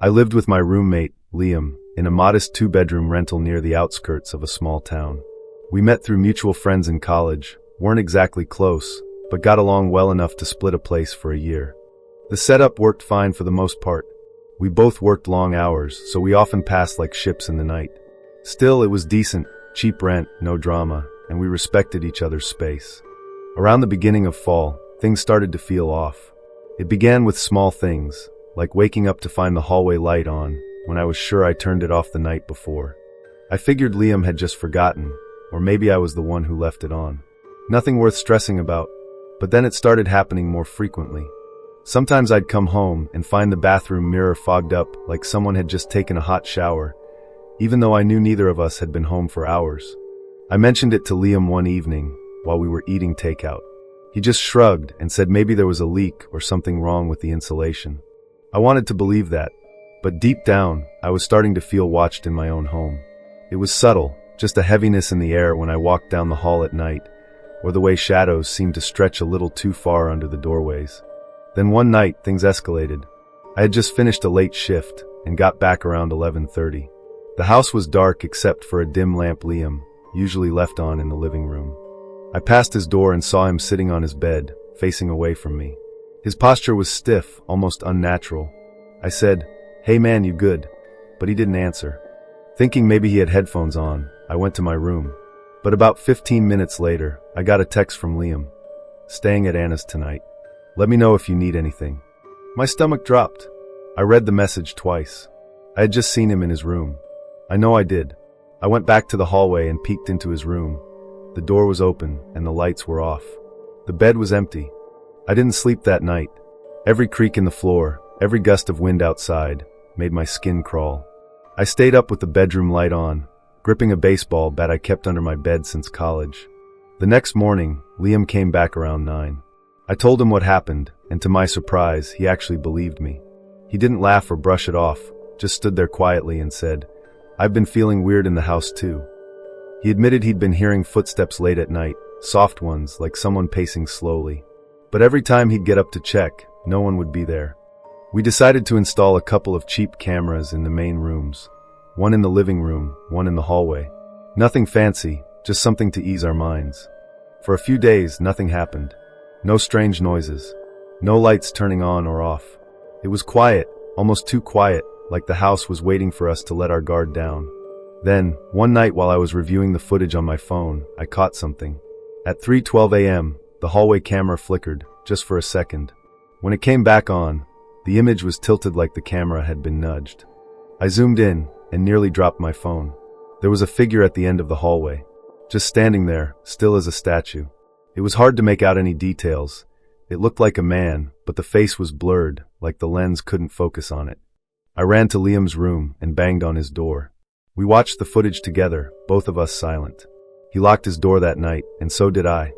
I lived with my roommate, Liam, in a modest two-bedroom rental near the outskirts of a small town. We met through mutual friends in college, weren't exactly close, but got along well enough to split a place for a year. The setup worked fine for the most part. We both worked long hours, so we often passed like ships in the night. Still, it was decent, cheap rent, no drama, and we respected each other's space. Around the beginning of fall, things started to feel off. It began with small things, like waking up to find the hallway light on, when I was sure I turned it off the night before. I figured Liam had just forgotten, or maybe I was the one who left it on. Nothing worth stressing about, but then it started happening more frequently. Sometimes I'd come home and find the bathroom mirror fogged up like someone had just taken a hot shower, even though I knew neither of us had been home for hours. I mentioned it to Liam one evening while we were eating takeout. He just shrugged and said maybe there was a leak or something wrong with the insulation. I wanted to believe that, but deep down, I was starting to feel watched in my own home. It was subtle, just a heaviness in the air when I walked down the hall at night, or the way shadows seemed to stretch a little too far under the doorways. Then one night, things escalated. I had just finished a late shift and got back around 11:30. The house was dark except for a dim lamp Liam usually left on in the living room. I passed his door and saw him sitting on his bed, facing away from me. His posture was stiff, almost unnatural. I said, "Hey man, you good?" But he didn't answer. Thinking maybe he had headphones on, I went to my room. But about 15 minutes later, I got a text from Liam. "Staying at Anna's tonight. Let me know if you need anything." My stomach dropped. I read the message twice. I had just seen him in his room. I know I did. I went back to the hallway and peeked into his room. The door was open and the lights were off. The bed was empty. I didn't sleep that night. Every creak in the floor, every gust of wind outside, made my skin crawl. I stayed up with the bedroom light on, gripping a baseball bat I kept under my bed since college. The next morning, Liam came back around 9. I told him what happened, and to my surprise, he actually believed me. He didn't laugh or brush it off, just stood there quietly and said, "I've been feeling weird in the house too." He admitted he'd been hearing footsteps late at night, soft ones like someone pacing slowly. But every time he'd get up to check, no one would be there. We decided to install a couple of cheap cameras in the main rooms. One in the living room, one in the hallway. Nothing fancy, just something to ease our minds. For a few days, nothing happened. No strange noises. No lights turning on or off. It was quiet, almost too quiet, like the house was waiting for us to let our guard down. Then, one night while I was reviewing the footage on my phone, I caught something. At 3:12 a.m., the hallway camera flickered, just for a second. When it came back on, the image was tilted like the camera had been nudged. I zoomed in and nearly dropped my phone. There was a figure at the end of the hallway, just standing there, still as a statue. It was hard to make out any details. It looked like a man, but the face was blurred, like the lens couldn't focus on it. I ran to Liam's room and banged on his door. We watched the footage together, both of us silent. He locked his door that night, and so did I.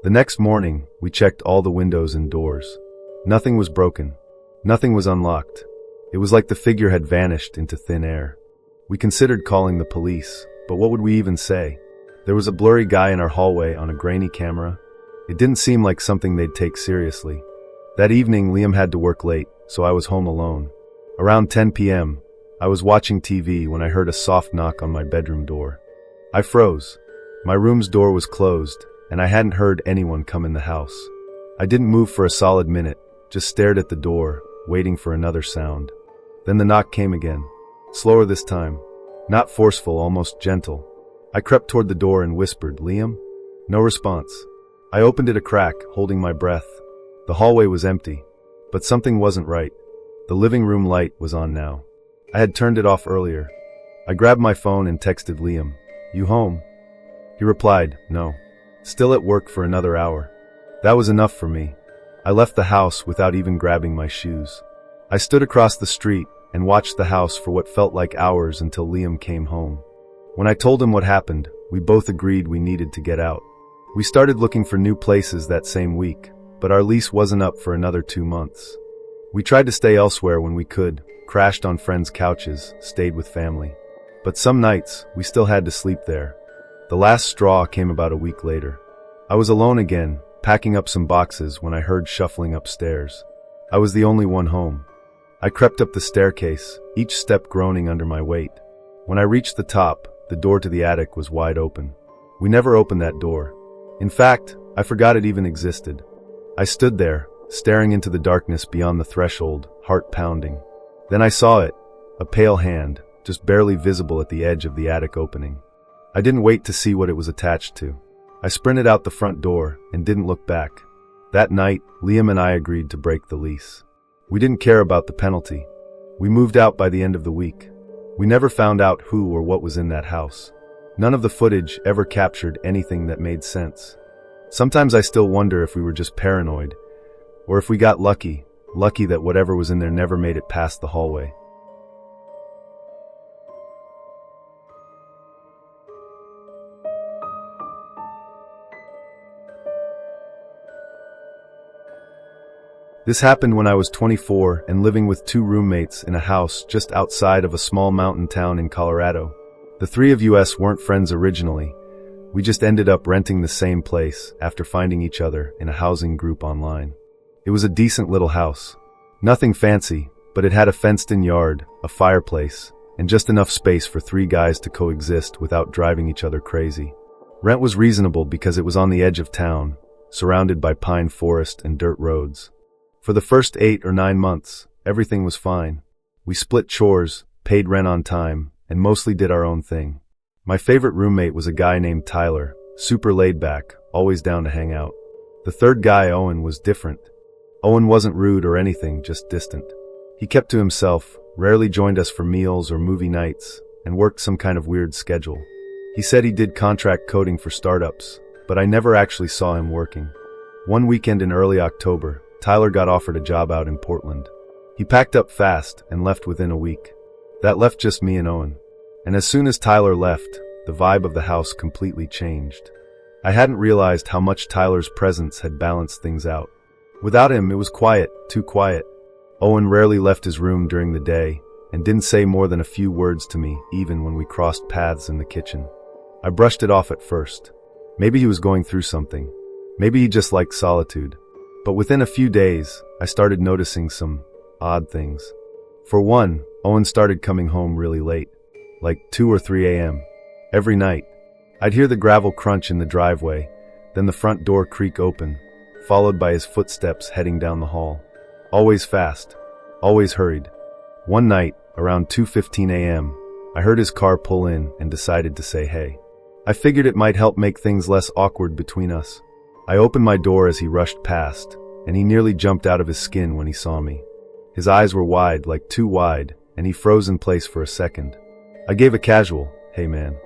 The next morning, we checked all the windows and doors. Nothing was broken. Nothing was unlocked. It was like the figure had vanished into thin air. We considered calling the police, but what would we even say? There was a blurry guy in our hallway on a grainy camera. It didn't seem like something they'd take seriously. That evening, Liam had to work late, so I was home alone. Around 10 p.m., I was watching TV when I heard a soft knock on my bedroom door. I froze. My room's door was closed, and I hadn't heard anyone come in the house. I didn't move for a solid minute, just stared at the door, waiting for another sound. Then the knock came again. Slower this time. Not forceful, almost gentle. I crept toward the door and whispered, "Liam?" No response. I opened it a crack, holding my breath. The hallway was empty, but something wasn't right. The living room light was on now. I had turned it off earlier. I grabbed my phone and texted Liam, "You home?" He replied, "No." Still at work for another hour. That was enough for me. I left the house without even grabbing my shoes. I stood across the street and watched the house for what felt like hours until Liam came home. When I told him what happened, we both agreed we needed to get out. We started looking for new places that same week, but our lease wasn't up for another 2 months. We tried to stay elsewhere when we could, crashed on friends' couches, stayed with family. But some nights, we still had to sleep there. The last straw came about a week later. I was alone again, packing up some boxes when I heard shuffling upstairs. I was the only one home. I crept up the staircase, each step groaning under my weight. When I reached the top, the door to the attic was wide open. We never opened that door. In fact, I forgot it even existed. I stood there, staring into the darkness beyond the threshold, heart pounding. Then I saw it, a pale hand, just barely visible at the edge of the attic opening. I didn't wait to see what it was attached to. I sprinted out the front door and didn't look back. That night, Liam and I agreed to break the lease. We didn't care about the penalty. We moved out by the end of the week. We never found out who or what was in that house. None of the footage ever captured anything that made sense. Sometimes I still wonder if we were just paranoid, or if we got lucky that whatever was in there never made it past the hallway. This happened when I was 24 and living with 2 roommates in a house just outside of a small mountain town in Colorado. The 3 of us weren't friends originally. We just ended up renting the same place after finding each other in a housing group online. It was a decent little house. Nothing fancy, but it had a fenced-in yard, a fireplace, and just enough space for 3 guys to coexist without driving each other crazy. Rent was reasonable because it was on the edge of town, surrounded by pine forest and dirt roads. For the first 8 or 9 months, everything was fine. We split chores, paid rent on time, and mostly did our own thing. My favorite roommate was a guy named Tyler, super laid back, always down to hang out. The third guy, Owen, was different. Owen wasn't rude or anything, just distant. He kept to himself, rarely joined us for meals or movie nights, and worked some kind of weird schedule. He said he did contract coding for startups, but I never actually saw him working. One weekend in early October, Tyler got offered a job out in Portland. He packed up fast and left within a week. That left just me and Owen. And as soon as Tyler left, the vibe of the house completely changed. I hadn't realized how much Tyler's presence had balanced things out. Without him, it was quiet, too quiet. Owen rarely left his room during the day and didn't say more than a few words to me, even when we crossed paths in the kitchen. I brushed it off at first. Maybe he was going through something. Maybe he just liked solitude. But within a few days, I started noticing some odd things. For one, Owen started coming home really late, like 2 or 3 a.m. Every night. I'd hear the gravel crunch in the driveway, then the front door creak open, followed by his footsteps heading down the hall. Always fast, always hurried. One night, around 2:15 a.m., I heard his car pull in and decided to say hey. I figured it might help make things less awkward between us. I opened my door as he rushed past, and he nearly jumped out of his skin when he saw me. His eyes were wide, like too wide, and he froze in place for a second. I gave a casual, "Hey man.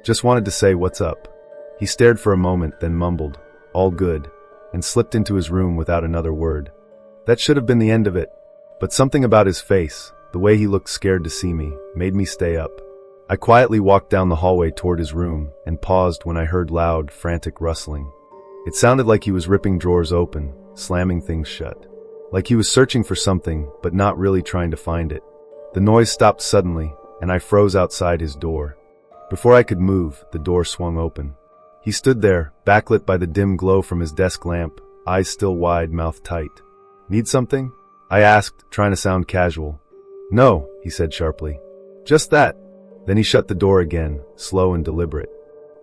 Just wanted to say what's up." He stared for a moment, then mumbled, "All good," and slipped into his room without another word. That should have been the end of it, but something about his face, the way he looked scared to see me, made me stay up. I quietly walked down the hallway toward his room and paused when I heard loud, frantic rustling. It sounded like he was ripping drawers open, slamming things shut. Like he was searching for something, but not really trying to find it. The noise stopped suddenly, and I froze outside his door. Before I could move, the door swung open. He stood there, backlit by the dim glow from his desk lamp, eyes still wide, mouth tight. "Need something?" I asked, trying to sound casual. "No," he said sharply. "Just that." Then he shut the door again, slow and deliberate.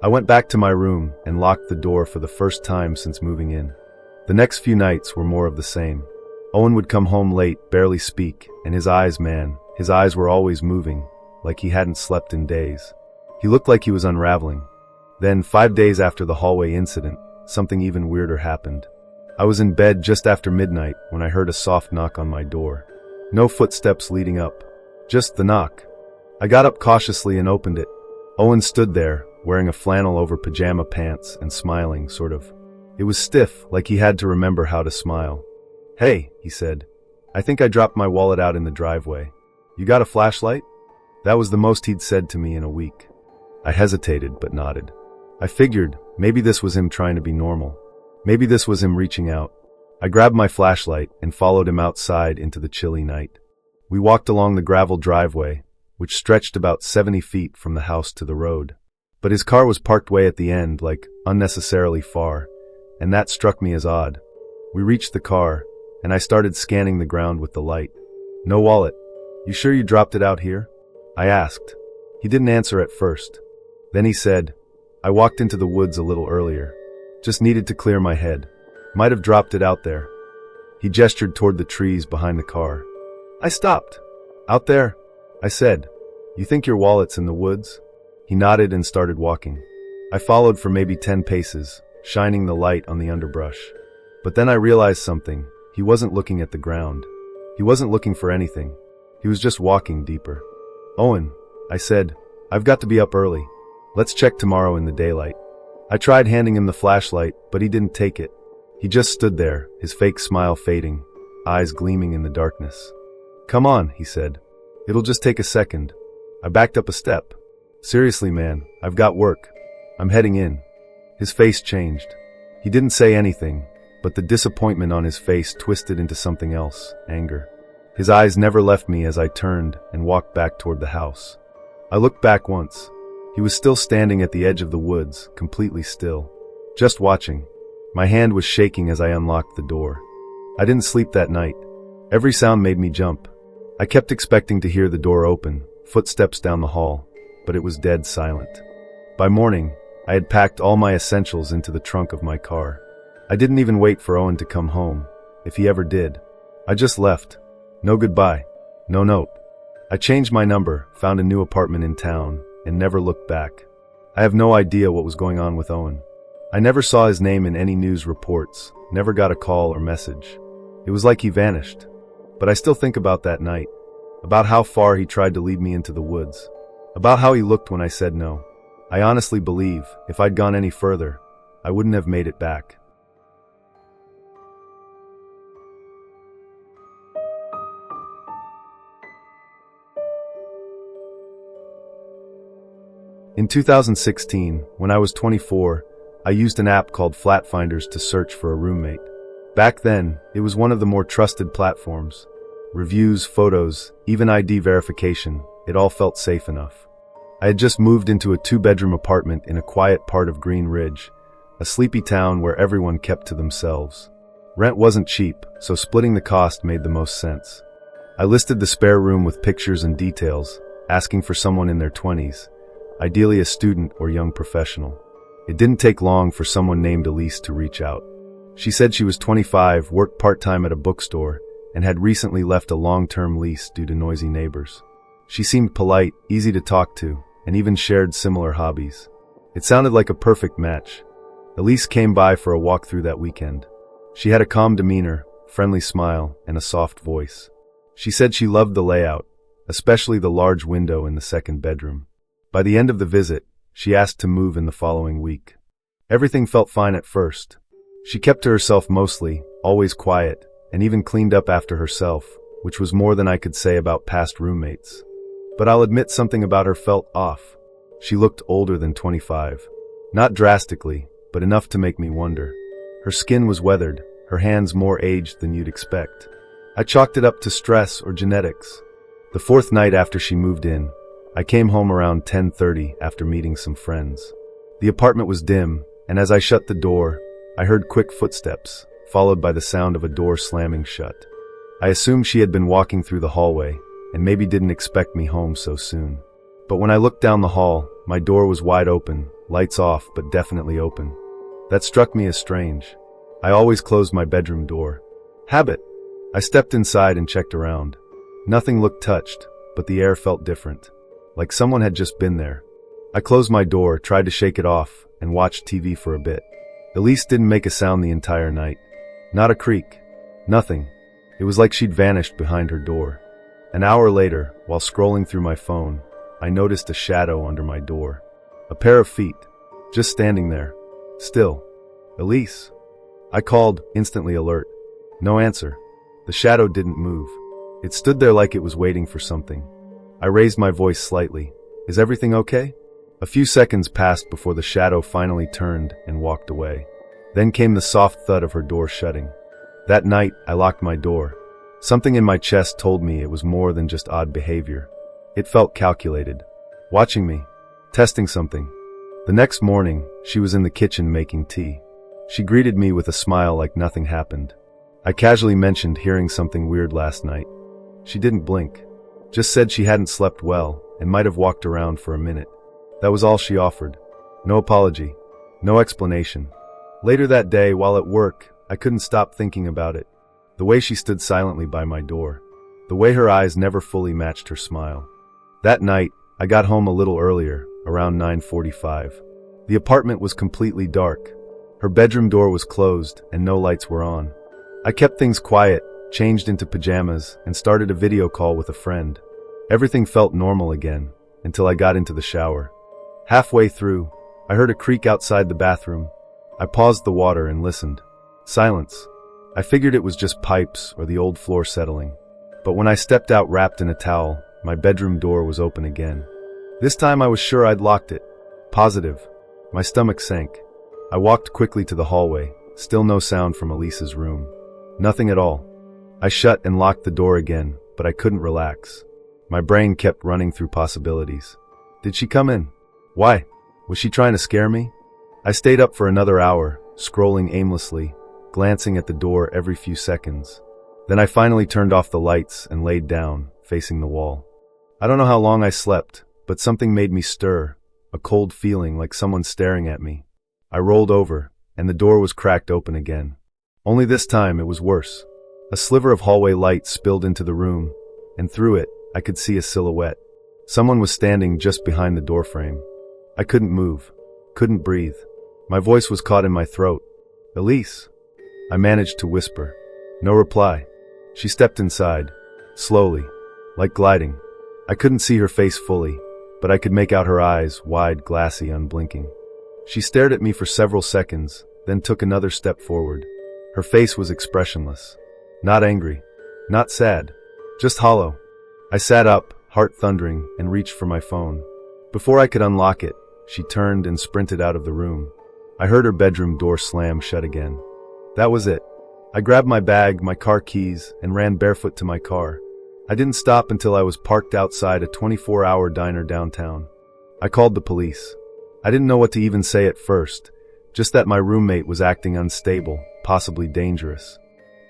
I went back to my room and locked the door for the first time since moving in. The next few nights were more of the same. Owen would come home late, barely speak, and his eyes were always moving, like he hadn't slept in days. He looked like he was unraveling. Then, 5 days after the hallway incident, something even weirder happened. I was in bed just after midnight when I heard a soft knock on my door. No footsteps leading up, just the knock. I got up cautiously and opened it. Owen stood there, wearing a flannel over pajama pants and smiling, sort of. It was stiff, like he had to remember how to smile. "Hey," he said. "I think I dropped my wallet out in the driveway. You got a flashlight?" That was the most he'd said to me in a week. I hesitated, but nodded. I figured, maybe this was him trying to be normal. Maybe this was him reaching out. I grabbed my flashlight and followed him outside into the chilly night. We walked along the gravel driveway, which stretched about 70 feet from the house to the road. But his car was parked way at the end, like unnecessarily far, and that struck me as odd. We reached the car, and I started scanning the ground with the light. No wallet. You sure you dropped it out here? I asked. He didn't answer at first. Then he said, I walked into the woods a little earlier. Just needed to clear my head. Might have dropped it out there. He gestured toward the trees behind the car. I stopped. Out there? I said. You think your wallet's in the woods? He nodded and started walking. I followed for maybe 10 paces, shining the light on the underbrush. But then I realized something. He wasn't looking at the ground. He wasn't looking for anything. He was just walking deeper. Owen, I said, I've got to be up early. Let's check tomorrow in the daylight. I tried handing him the flashlight, but he didn't take it. He just stood there, his fake smile fading, eyes gleaming in the darkness. Come on, he said. It'll just take a second. I backed up a step. Seriously, man, I've got work. I'm heading in. His face changed. He didn't say anything, but the disappointment on his face twisted into something else, anger. His eyes never left me as I turned and walked back toward the house. I looked back once. He was still standing at the edge of the woods, completely still. Just watching. My hand was shaking as I unlocked the door. I didn't sleep that night. Every sound made me jump. I kept expecting to hear the door open, footsteps down the hall, but it was dead silent. By morning, I had packed all my essentials into the trunk of my car. I didn't even wait for Owen to come home, if he ever did. I just left. No goodbye. No note. I changed my number, found a new apartment in town, and never looked back. I have no idea what was going on with Owen. I never saw his name in any news reports, never got a call or message. It was like he vanished. But I still think about that night, about how far he tried to lead me into the woods, about how he looked when I said no. I honestly believe, if I'd gone any further, I wouldn't have made it back. In 2016, when I was 24, I used an app called Flatfinders to search for a roommate. Back then, it was one of the more trusted platforms. Reviews, photos, even ID verification, it all felt safe enough. I had just moved into a 2-bedroom apartment in a quiet part of Green Ridge, a sleepy town where everyone kept to themselves. Rent wasn't cheap, so splitting the cost made the most sense. I listed the spare room with pictures and details, asking for someone in their 20s, ideally a student or young professional. It didn't take long for someone named Elise to reach out. She said she was 25, worked part-time at a bookstore, and had recently left a long-term lease due to noisy neighbors. She seemed polite, easy to talk to, and even shared similar hobbies. It sounded like a perfect match. Elise came by for a walkthrough that weekend. She had a calm demeanor, friendly smile, and a soft voice. She said she loved the layout, especially the large window in the second bedroom. By the end of the visit, she asked to move in the following week. Everything felt fine at first. She kept to herself mostly, always quiet, and even cleaned up after herself, which was more than I could say about past roommates. But I'll admit something about her felt off. She looked older than 25. Not drastically, but enough to make me wonder. Her skin was weathered, her hands more aged than you'd expect. I chalked it up to stress or genetics. The fourth night after she moved in, I came home around 10:30 after meeting some friends. The apartment was dim, and as I shut the door, I heard quick footsteps, followed by the sound of a door slamming shut. I assumed she had been walking through the hallway, and maybe didn't expect me home so soon. But when I looked down the hall, my door was wide open, lights off, but definitely open. That struck me as strange. I always closed my bedroom door. Habit. I stepped inside and checked around. Nothing looked touched, but the air felt different, like someone had just been there. I closed my door, tried to shake it off, and watched TV for a bit. Elise didn't make a sound the entire night. Not a creak. Nothing. It was like she'd vanished behind her door. An hour later, while scrolling through my phone, I noticed a shadow under my door. A pair of feet, just standing there. Still. Elise. I called, instantly alert. No answer. The shadow didn't move. It stood there like it was waiting for something. I raised my voice slightly. Is everything okay? A few seconds passed before the shadow finally turned and walked away. Then came the soft thud of her door shutting. That night, I locked my door. Something in my chest told me it was more than just odd behavior. It felt calculated. Watching me. Testing something. The next morning, she was in the kitchen making tea. She greeted me with a smile like nothing happened. I casually mentioned hearing something weird last night. She didn't blink. Just said she hadn't slept well and might have walked around for a minute. That was all she offered. No apology. No explanation. Later that day, while at work, I couldn't stop thinking about it. The way she stood silently by my door. The way her eyes never fully matched her smile. That night, I got home a little earlier, around 9:45. The apartment was completely dark. Her bedroom door was closed and no lights were on. I kept things quiet, changed into pajamas, and started a video call with a friend. Everything felt normal again, until I got into the shower. Halfway through, I heard a creak outside the bathroom. I paused the water and listened. Silence. I figured it was just pipes or the old floor settling. But when I stepped out wrapped in a towel, my bedroom door was open again. This time I was sure I'd locked it. Positive. My stomach sank. I walked quickly to the hallway, still no sound from Elisa's room. Nothing at all. I shut and locked the door again, but I couldn't relax. My brain kept running through possibilities. Did she come in? Why? Was she trying to scare me? I stayed up for another hour, scrolling aimlessly, glancing at the door every few seconds. Then I finally turned off the lights and laid down, facing the wall. I don't know how long I slept, but something made me stir, a cold feeling like someone staring at me. I rolled over, and the door was cracked open again. Only this time it was worse. A sliver of hallway light spilled into the room, and through it, I could see a silhouette. Someone was standing just behind the doorframe. I couldn't move, couldn't breathe. My voice was caught in my throat. Elise. I managed to whisper. No reply. She stepped inside, slowly, like gliding. I couldn't see her face fully, but I could make out her eyes, wide, glassy, unblinking. She stared at me for several seconds, then took another step forward. Her face was expressionless. Not angry, not sad, just hollow. I sat up, heart thundering, and reached for my phone. Before I could unlock it, she turned and sprinted out of the room. I heard her bedroom door slam shut again. That was it. I grabbed my bag, my car keys, and ran barefoot to my car. I didn't stop until I was parked outside a 24-hour diner downtown. I called the police. I didn't know what to even say at first, just that my roommate was acting unstable, possibly dangerous.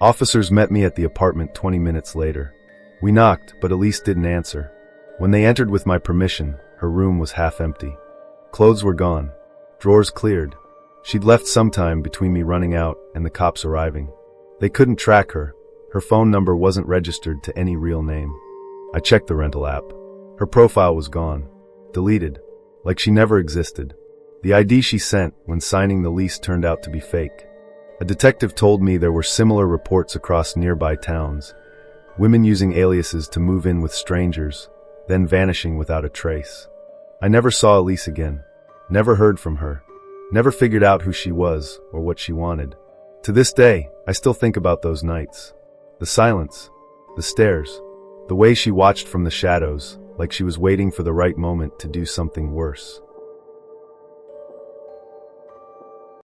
Officers met me at the apartment 20 minutes later. We knocked, but Elise didn't answer. When they entered with my permission, her room was half empty. Clothes were gone. Drawers cleared. She'd left sometime between me running out and the cops arriving. They couldn't track her. Her phone number wasn't registered to any real name. I checked the rental app. Her profile was gone. Deleted. Like she never existed. The ID she sent when signing the lease turned out to be fake. A detective told me there were similar reports across nearby towns. Women using aliases to move in with strangers, then vanishing without a trace. I never saw Elise again. Never heard from her. Never figured out who she was or what she wanted. To this day, I still think about those nights. The silence, the stares, the way she watched from the shadows, like she was waiting for the right moment to do something worse.